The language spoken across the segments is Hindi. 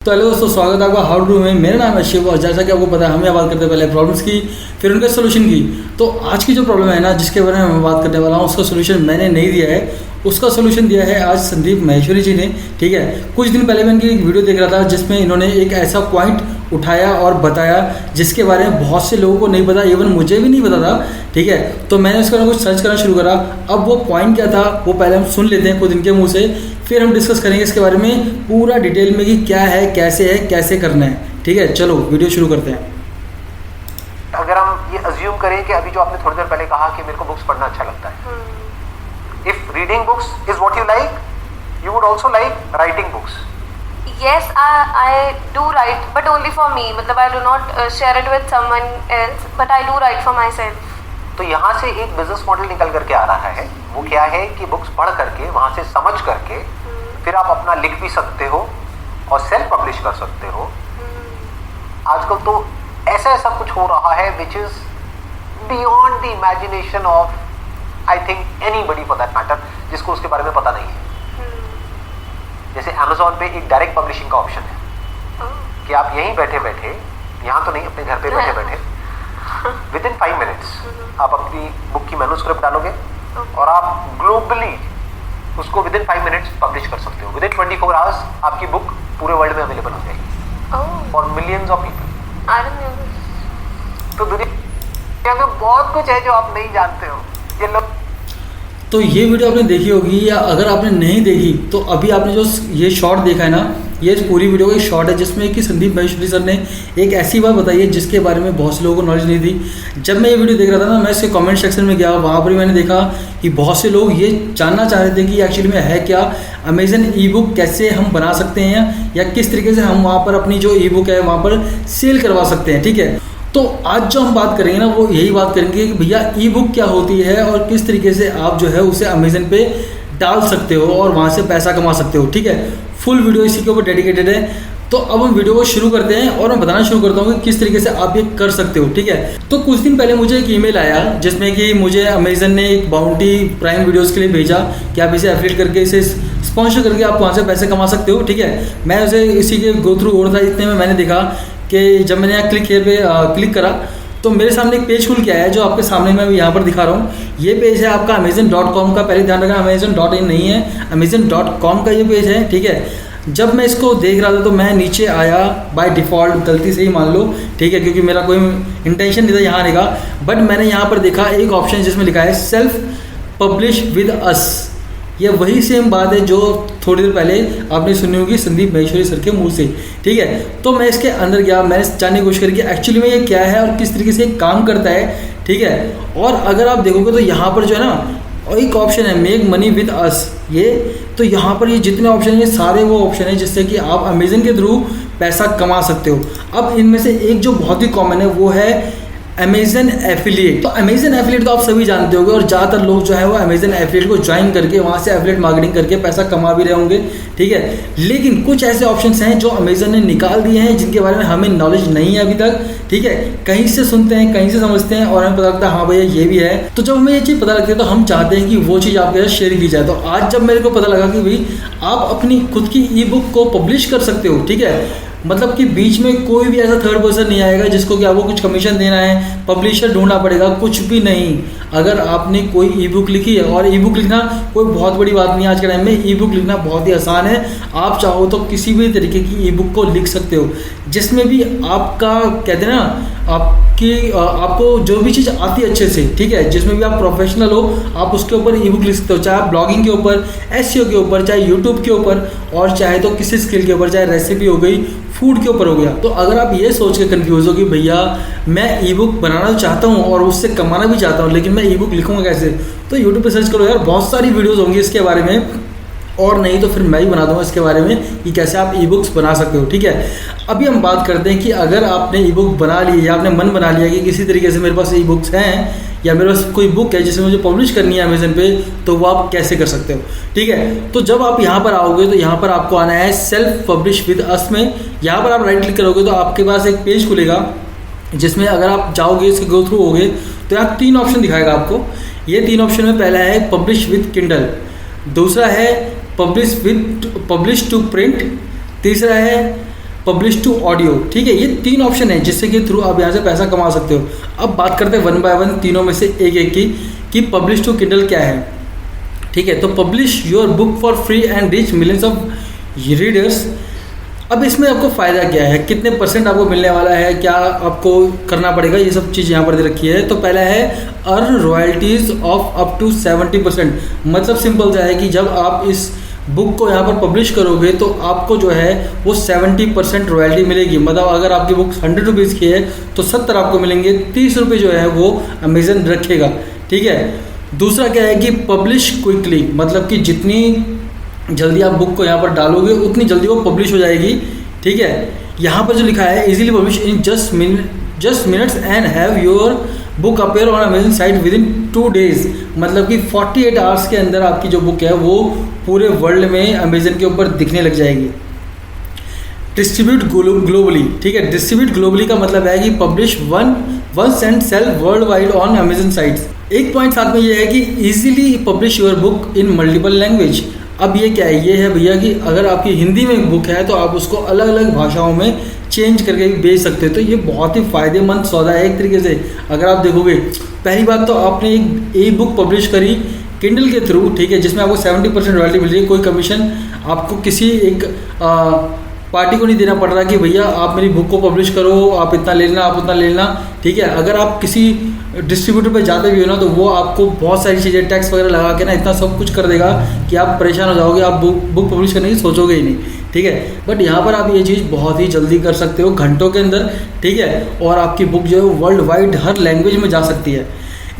तो हेलो दोस्तों, स्वागत है आपका हाउ टू में। मेरा नाम है शिव और जैसा कि आपको पता है, हम यहाँ बात करते हैं पहले प्रॉब्लम्स की, फिर उनके सोल्यूशन की। तो आज की जो प्रॉब्लम है ना, जिसके बारे में मैं बात करने वाला हूँ, उसका सोल्यूशन मैंने नहीं दिया है, उसका सोल्यूशन दिया है आज संदीप माहेश्वरी जी ने। ठीक है, कुछ दिन पहले मैं इनकी एक वीडियो देख रहा था जिसमें इन्होंने एक ऐसा पॉइंट उठाया और बताया जिसके बारे में बहुत से लोगों को नहीं पता, इवन मुझे भी नहीं पता था। ठीक है, तो मैंने उसका कुछ सर्च करना शुरू करा। अब वो पॉइंट क्या था वो पहले हम सुन लेते हैं खुद इनके मुंह से, फिर हम डिस्कस करेंगे इसके बारे में पूरा डिटेल में कि क्या है, कैसे करना है। ठीक है, चलो वीडियो शुरू करते हैं। अगर हम ये अज्यूम करें कि अभी जो आपने थोड़ी देर पहले कहा कि मेरे को बुक्स पढ़ना अच्छा लगता है, if reading books is what you like, you would also like writing books. Yes, I do write, but only for me. मतलब I do not share it with someone else, but I do write for myself. तो यहाँ से एक बिजनेस मॉडल निकल करके आ रहा है। वो क्या है कि बुक्स पढ़ करके, वहाँ से समझ करके फिर आप अपना लिख भी सकते हो और सेल्फ पब्लिश कर सकते हो। आजकल तो ऐसा कुछ हो रहा है which is beyond the imagination of I think anybody for that matter, जिसको उसके बारे में पता नहीं है। जैसे Amazon पे एक डायरेक्ट पब्लिशिंग का ऑप्शन है कि आप यहीं बैठे बैठे, यहाँ तो नहीं, अपने घर पे बैठे बैठे विद इन 5 मिनट्स आप अपनी बुक की मैन्युस्क्रिप्ट डालोगे और आप ग्लोबली उसको विद इन 5 मिनट्स पब्लिश कर सकते हो। विद इन 24 आवर्स आपकी बुक पूरे वर्ल्ड में अवेलेबल हो जाएगी फॉर मिलियंस ऑफ पीपल। तो दुनिया में बहुत कुछ है जो आप नहीं जानते हो। ये लोग तो ये वीडियो आपने देखी होगी, या अगर आपने नहीं देखी तो अभी आपने जो ये शॉर्ट देखा है ना, ये पूरी वीडियो का शॉर्ट है जिसमें कि संदीप माहेश्वरी सर ने एक ऐसी बात बताई है जिसके बारे में बहुत से लोगों को नॉलेज नहीं थी। जब मैं ये वीडियो देख रहा था ना, मैं इसके कमेंट सेक्शन में गया, वहाँ पर मैंने देखा कि बहुत से लोग ये जानना चाह रहे थे कि एक्चुअली में है क्या, अमेजन ई बुक कैसे हम बना सकते हैं या किस तरीके से हम वहाँ पर अपनी जो ई बुक है वहाँ पर सेल करवा सकते हैं। ठीक है, तो आज जो हम बात करेंगे ना, वो यही बात करेंगे कि भैया ई बुक क्या होती है और किस तरीके से आप जो है उसे अमेजन पे डाल सकते हो और वहाँ से पैसा कमा सकते हो। ठीक है, फुल वीडियो इसी के ऊपर डेडिकेटेड है। तो अब हम वीडियो को शुरू करते हैं और मैं बताना शुरू करता हूँ कि किस तरीके से आप ये कर सकते हो। ठीक है, तो कुछ दिन पहले मुझे एक ईमेल आया जिसमें कि मुझे अमेजन ने एक बाउंटी प्राइम वीडियोज़ के लिए भेजा कि आप इसे एफिलिएट करके, इसे स्पॉन्सर करके आप वहाँ से पैसे कमा सकते हो। ठीक है, मैं उसे इसी के गो थ्रू हो रहा था, इतने में मैंने देखा कि जब मैंने यहाँ क्लिक किए पे क्लिक करा तो मेरे सामने एक पेज खुल के आया है जो आपके सामने मैं यहाँ पर दिखा रहा हूँ। ये पेज है आपका Amazon.com का। पहले ध्यान रखना, Amazon.in नहीं है, Amazon.com का ये पेज है। ठीक है, जब मैं इसको देख रहा था तो मैं नीचे आया बाय डिफ़ॉल्ट, गलती से ही मान लो। ठीक है, क्योंकि मेरा कोई इंटेंशन नहीं था यहाँ आने का, बट मैंने यहाँ पर देखा एक ऑप्शन जिसमें लिखा है सेल्फ पब्लिश विद अस। ये वही सेम बात है जो थोड़ी देर पहले आपने सुनी होगी संदीप माहेश्वरी सर के मुंह से। ठीक है, तो मैं इसके अंदर गया, मैंने जानने की कोशिश करी कि एक्चुअली में ये क्या है और किस तरीके से काम करता है। ठीक है, और अगर आप देखोगे तो यहाँ पर जो है ना एक ऑप्शन है मेक मनी विद अस। ये तो यहाँ पर ये जितने ऑप्शन हैं सारे वो ऑप्शन है जिससे कि आप अमेजन के थ्रू पैसा कमा सकते हो। अब इनमें से एक जो बहुत ही कॉमन है वो है अमेजन एफिलिएट। तो अमेजन एफिलिएट तो आप सभी जानते होंगे और ज़्यादातर लोग जो है वो अमेजन एफिलिएट को ज्वाइन करके वहाँ से एफिलिएट मार्केटिंग करके पैसा कमा भी रहे होंगे। ठीक है, लेकिन कुछ ऐसे ऑप्शंस हैं जो अमेजन ने निकाल दिए हैं जिनके बारे में हमें नॉलेज नहीं है अभी तक। ठीक है, कहीं से सुनते हैं, कहीं से समझते हैं और हमें पता लगता है हाँ भैया ये भी है। तो जब हमें ये चीज़ पता लगती है तो हम चाहते हैं कि वो चीज़ आपके साथ शेयर की जाए। तो आज जब मेरे को पता लगा कि भाई आप अपनी खुद की ई बुक को पब्लिश कर सकते हो। ठीक है, मतलब कि बीच में कोई भी ऐसा थर्ड पर्सन नहीं आएगा जिसको कि आपको कुछ कमीशन देना है, पब्लिशर ढूंढना पड़ेगा, कुछ भी नहीं। अगर आपने कोई ई बुक लिखी है, और ई बुक लिखना कोई बहुत बड़ी बात नहीं है, आज के टाइम में ई बुक लिखना बहुत ही आसान है। आप चाहो तो किसी भी तरीके की ई बुक को लिख सकते हो जिसमें भी आपका कहते हैं ना आपको जो भी चीज़ आती है अच्छे से। ठीक है, जिसमें भी आप प्रोफेशनल हो आप उसके ऊपर ई बुक लिख सकते हो, चाहे आप ब्लॉगिंग के ऊपर, एसईओ के ऊपर, चाहे यूट्यूब के ऊपर, और चाहे तो किसी स्किल के ऊपर, चाहे रेसिपी हो गई, फूड के ऊपर हो गया। तो अगर आप ये सोच के कंफ्यूज हो कि भैया मैं ई बुक बनाना चाहता हूँ और उससे कमाना भी चाहता हूँ लेकिन मैं ई बुक लिखूँगा कैसे, तो यूट्यूब पे सर्च करो यार, बहुत सारी वीडियोस होंगी इसके बारे में, और नहीं तो फिर मैं ही बना दूंगा इसके बारे में कि कैसे आप ई बुक्स बना सकते हो। ठीक है, अभी हम बात करते हैं कि अगर आपने ई बुक बना ली या आपने मन बना लिया कि किसी तरीके से मेरे पास ई बुक्स हैं या मेरे पास कोई बुक है जिसे मुझे पब्लिश करनी है अमेजन पे, तो वो आप कैसे कर सकते हो। ठीक है, तो जब आप यहाँ पर आओगे तो यहाँ पर आपको आना है सेल्फ पब्लिश विद अस में। यहाँ पर आप राइट क्लिक करोगे तो आपके पास एक पेज खुलेगा जिसमें अगर आप जाओगे, इसके गो थ्रू होगे तो यहाँ 3 ऑप्शन दिखाएगा आपको। ये 3 ऑप्शन में पहला है पब्लिश विद किंडल, दूसरा है पब्लिश टू प्रिंट, तीसरा है पब्लिश टू ऑडियो, ठीक है। ये 3 ऑप्शन है जिससे के थ्रू आप यहाँ से पैसा कमा सकते हो। अब बात करते हैं 1 बाय 1 तीनों में से एक एक की कि पब्लिश टू किंडल क्या है, ठीक है। तो publish your book for free and reach millions of readers. अब इसमें आपको फ़ायदा क्या है, कितने % आपको मिलने वाला है, क्या आपको करना पड़ेगा, ये सब चीज़ यहाँ पर दे रखी है। तो पहला है earn royalties of up to 70%। मतलब सिंपल सा है कि जब आप इस बुक को यहाँ पर पब्लिश करोगे तो आपको जो है वो 70% रॉयल्टी मिलेगी। मतलब अगर आपकी बुक 100 रुपीज़ की है तो 70 आपको मिलेंगे, 30 रुपये जो है वो अमेजन रखेगा, ठीक है। दूसरा क्या है कि पब्लिश क्विकली, मतलब कि जितनी जल्दी आप बुक को यहाँ पर डालोगे उतनी जल्दी वो पब्लिश हो जाएगी, ठीक है। यहाँ पर जो लिखा है easily publish in just minutes and have your book appear on Amazon site with in 2 days। मतलब कि 48 आवर्स के अंदर आपकी जो बुक है वो पूरे वर्ल्ड में अमेजन के ऊपर दिखने लग जाएगी। डिस्ट्रीब्यूट ग्लोबली, ठीक है। डिस्ट्रीब्यूट ग्लोबली का मतलब है कि publish once and sell world wide on Amazon sites. एक पॉइंट साथ में ये है कि easily publish your book in multiple language. अब ये क्या है, ये है भैया कि अगर आपकी हिंदी में बुक है तो आप उसको अलग अलग भाषाओं में चेंज करके भी बेच सकते हो। तो ये बहुत ही फ़ायदेमंद सौदा है एक तरीके से। अगर आप देखोगे, पहली बात तो आपने एक ई बुक पब्लिश करी किंडल के थ्रू, ठीक है, जिसमें आपको 70% रॉयल्टी मिल रही है। कोई कमीशन आपको किसी एक पार्टी को नहीं देना पड़ रहा कि भैया आप मेरी बुक को पब्लिश करो, आप इतना ले लेना, आप उतना ले लेना, ठीक है। अगर आप किसी डिस्ट्रीब्यूटर पे जाते भी हो ना तो वो आपको बहुत सारी चीज़ें टैक्स वगैरह लगा के ना इतना सब कुछ कर देगा कि आप परेशान हो जाओगे, आप बुक पब्लिश करने की सोचोगे ही नहीं, ठीक है। बट यहाँ पर आप ये चीज़ बहुत ही जल्दी कर सकते हो, घंटों के अंदर, ठीक है। और आपकी बुक जो है वर्ल्ड वाइड हर लैंग्वेज में जा सकती है।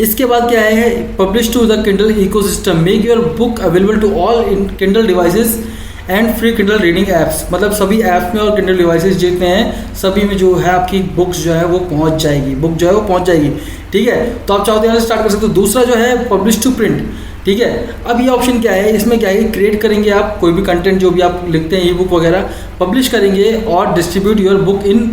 इसके बाद क्या है, publish to the Kindle ecosystem, make your book available to all in Kindle devices and free Kindle reading apps. मतलब सभी ऐप्स में और किंडल डिवाइसेस जितने हैं सभी में जो है आपकी बुक्स जो है वो पहुंच जाएगी, बुक जो है वो पहुंच जाएगी, ठीक है। तो आप चाहो तो यहाँ से स्टार्ट कर सकते हो। दूसरा जो है पब्लिश टू प्रिंट, ठीक है। अब ये ऑप्शन क्या है, इसमें क्या है, क्रिएट करेंगे आप कोई भी कंटेंट जो भी आप लिखते हैं ई बुक वगैरह, पब्लिश करेंगे और distribute your book in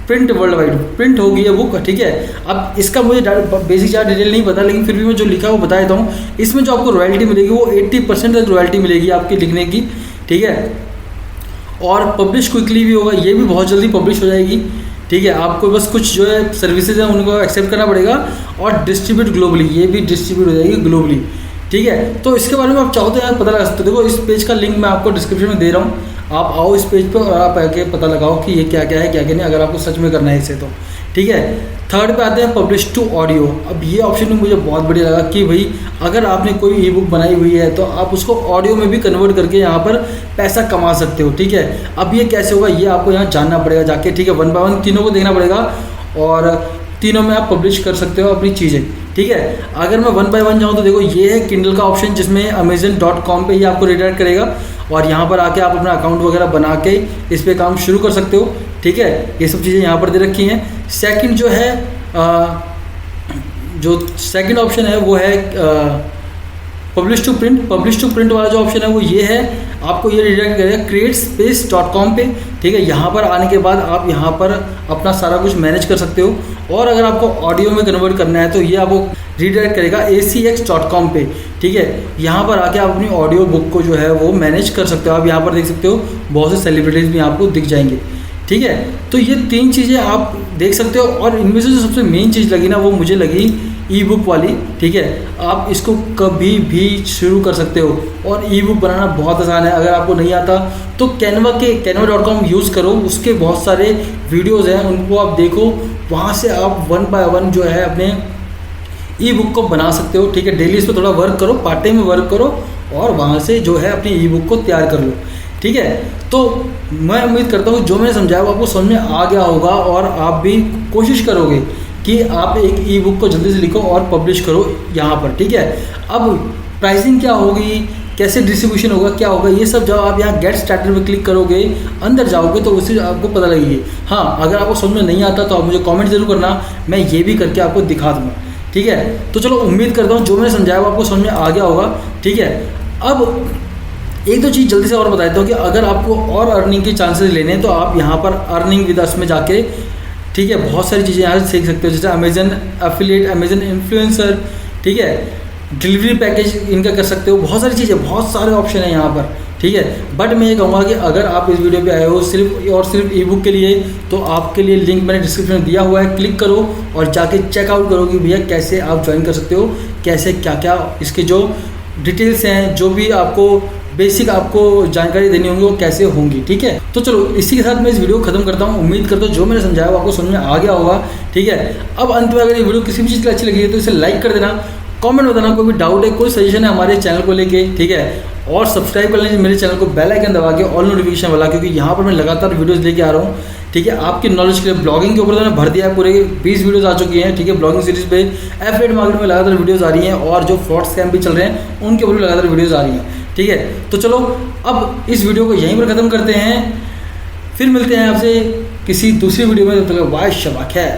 print world wide, print होगी ये बुक, ठीक है। अब इसका मुझे बेसिक ज़्यादा डिटेल नहीं पता, लेकिन फिर भी मैं जो लिखा है वो बता देता हूँ। इसमें जो आपको रॉयल्टी मिलेगी वो 80% तक रॉयल्टी मिलेगी आपके लिखने की, ठीक है। और पब्लिश क्विकली भी होगा, ये भी बहुत जल्दी पब्लिश हो जाएगी, ठीक है। आपको बस कुछ जो है सर्विसेज हैं उनको एक्सेप्ट करना पड़ेगा। और डिस्ट्रीब्यूट ग्लोबली, ये भी डिस्ट्रीब्यूट हो जाएगी ग्लोबली, ठीक है। तो इसके बारे में आप चाहो तो यार पता लगा सकते हो। देखो इस पेज का लिंक मैं आपको डिस्क्रिप्शन में दे रहा हूँ, आप आओ इस पेज पर और आप आके पता लगाओ कि ये क्या क्या है क्या क्या नहीं, अगर आपको सच में करना है इसे तो, ठीक है। थर्ड पे आते हैं पब्लिश टू ऑडियो। अब ये ऑप्शन भी मुझे बहुत बढ़िया लगा कि भाई अगर आपने कोई ई बुक बनाई हुई है तो आप उसको ऑडियो में भी कन्वर्ट करके यहाँ पर पैसा कमा सकते हो, ठीक है। अब ये कैसे होगा ये आपको यहाँ जानना पड़ेगा जाके, ठीक है। 1 बाय 1 तीनों को देखना पड़ेगा और तीनों में आप पब्लिश कर सकते हो अपनी चीज़ें, ठीक है। अगर मैं 1 बाय 1 जाऊँ तो देखो ये है किंडल का ऑप्शन जिसमें amazon.com पे ही आपको रिडायरेक्ट करेगा और यहाँ पर आके आप अपना अकाउंट वगैरह बना के इस पर काम शुरू कर सकते हो, ठीक है। ये सब चीज़ें यहाँ पर दे रखी हैं। सेकंड जो है जो सेकंड ऑप्शन है वो है publish to print. Publish to print वाला जो ऑप्शन है वो ये है, आपको ये रिडायरेक्ट करेगा createspace.com पे, ठीक है। यहाँ पर आने के बाद आप यहाँ पर अपना सारा कुछ मैनेज कर सकते हो। और अगर आपको ऑडियो में कन्वर्ट करना है तो ये आपको रिडायरेक्ट करेगा acx.com पे, ठीक है। यहाँ पर आके आप अपनी ऑडियो बुक को जो है वो मैनेज कर सकते हो। आप यहाँ पर देख सकते हो बहुत से सेलिब्रिटीज़ भी आपको दिख जाएंगे, ठीक है। तो ये 3 चीज़ें आप देख सकते हो। और इनमें से जो सबसे मेन चीज़ लगी ना वो मुझे लगी ई बुक वाली, ठीक है। आप इसको कभी भी शुरू कर सकते हो और ई बुक बनाना बहुत आसान है। अगर आपको नहीं आता तो canva.com यूज़ करो, उसके बहुत सारे वीडियोज़ हैं उनको आप देखो, वहाँ से आप 1 बाय 1 जो है अपने ई बुक को बना सकते हो, ठीक है। डेली इस पर थोड़ा वर्क करो, पार्ट टाइम में वर्क करो और वहाँ से जो है अपनी ई बुक को तैयार कर लो, ठीक है। तो मैं उम्मीद करता हूँ जो मैंने समझाया वो आपको समझ में आ गया होगा और आप भी कोशिश करोगे कि आप एक ई बुक को जल्दी से लिखो और पब्लिश करो यहाँ पर, ठीक है। अब प्राइसिंग क्या होगी, कैसे डिस्ट्रीब्यूशन होगा, क्या होगा, ये सब जब आप यहाँ गेट स्टार्टर पे क्लिक करोगे, अंदर जाओगे तो उससे आपको पता लगेगी। हाँ, अगर आपको समझ में नहीं आता तो आप मुझे कमेंट जरूर करना, मैं ये भी करके आपको दिखा दूँगा, ठीक है। तो चलो उम्मीद करता हूँ जो मैंने समझाया वो आपको समझ में आ गया होगा, ठीक है। अब एक दो चीज़ जल्दी से और बता देता हूँ कि अगर आपको और अर्निंग के चांसेस लेने हैं तो आप यहाँ पर अर्निंग विद अस में जाके, ठीक है, बहुत सारी चीज़ें यहाँ से सीख सकते हो, जैसे अमेजन एफिलिएट, अमेजन इन्फ्लुएंसर, ठीक है, डिलीवरी पैकेज इनका कर सकते हो, बहुत सारी चीज़ें, बहुत सारे ऑप्शन है यहाँ पर, ठीक है। बट मैं ये कहूँगा कि अगर आप इस वीडियो पे आए हो सिर्फ और सिर्फ ई बुक के लिए, तो आपके लिए लिंक मैंने डिस्क्रिप्शन में दिया हुआ है, क्लिक करो और जाके चेकआउट करो कि भैया कैसे आप ज्वाइन कर सकते हो, कैसे क्या क्या इसके जो डिटेल्स हैं, जो भी आपको बेसिक आपको जानकारी देनी होंगी वो कैसे होंगी, ठीक है। तो चलो इसी के साथ मैं इस वीडियो को खत्म करता हूँ। उम्मीद करता हूँ जो मैंने समझाया वो आपको समझ में आ गया होगा, ठीक है। अब अंत में अगर ये वीडियो किसी भी चीज़ की अच्छी लगी है तो इसे लाइक कर देना, कमेंट बताना कोई भी डाउट है, कोई सजेशन है हमारे चैनल को लेके, ठीक है। और सब्सक्राइब कर लेंगे मेरे चैनल को, बेल आइकन दबा के ऑल नोटिफिकेशन वाला, क्योंकि यहाँ पर मैं लगातार वीडियोस लेके आ रहा हूँ, ठीक है। आपकी नॉलेज के लिए ब्लॉगिंग के ऊपर तो मैंने भर दिया है, पूरे 20 वीडियोस आ चुकी हैं, ठीक है। ब्लॉगिंग सीरीज पे एफिलिएट मार्केट में लगातार वीडियोस आ रही हैं, और जो फ्रॉड स्कैम भी चल रहे हैं उनके ऊपर भी लगातार वीडियोस आ रही हैं, ठीक है। तो चलो अब इस वीडियो को यहीं पर ख़त्म करते हैं, फिर मिलते हैं आपसे किसी दूसरी वीडियो में। तब तक वाह शबाक है।